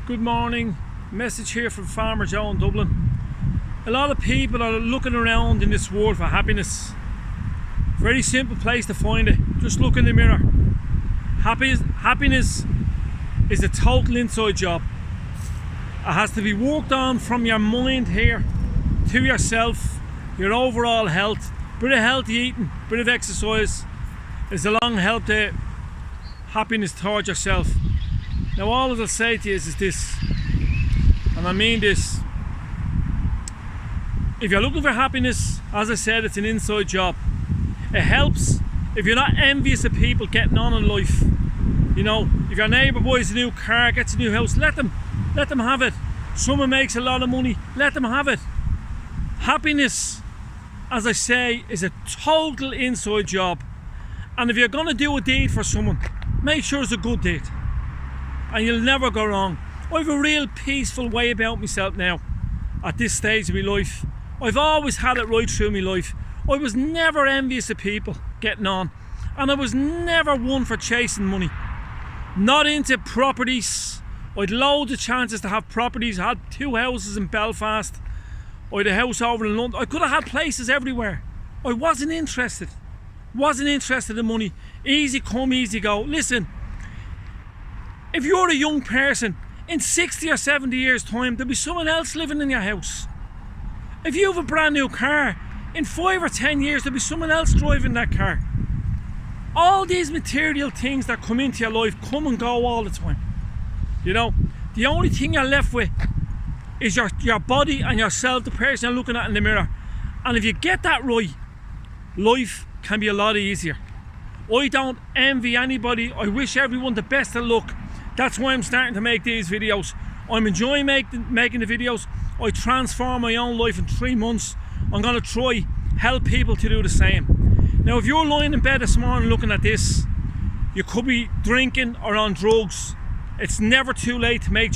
Good morning, message here from Farmer Joe in Dublin. A lot of people are looking around in this world for happiness. Very simple place to find it. Just look in the mirror. Happiness is a total inside job. It has to be worked on from your mind here to yourself, your overall health. Bit of healthy eating, bit of exercise is a long help to happiness towards yourself. Now all I'll say to you is this, and I mean this: if you're looking for happiness, as I said, it's an inside job. It helps if you're not envious of people getting on in life. You know, if your neighbour buys a new car, gets a new house, let them have it. Someone makes a lot of money, let them have it. Happiness, as I say, is a total inside job. And if you're going to do a deed for someone, make sure it's a good deed, and you'll never go wrong. I have a real peaceful way about myself now at this stage of my life. I've always had it right through my life. I was never envious of people getting on, and I was never one for chasing money. Not into properties. I had loads of chances to have properties. I had 2 houses in Belfast. I had a house over in London. I could have had places everywhere. I wasn't interested. Wasn't interested in money. Easy come, easy go. Listen, if you're a young person, in 60 or 70 years time, there'll be someone else living in your house. If you have a brand new car, in 5 or 10 years, there'll be someone else driving that car. All these material things that come into your life come and go all the time. You know, the only thing you're left with is your body and yourself, the person you're looking at in the mirror. And if you get that right, life can be a lot easier. I don't envy anybody. I wish everyone the best of luck. That's why I'm starting to make these videos. I'm enjoying making the videos. I transformed my own life in 3 months. I'm going to try help people to do the same. Now, if you're lying in bed this morning looking at this, you could be drinking or on drugs. It's never too late to make change.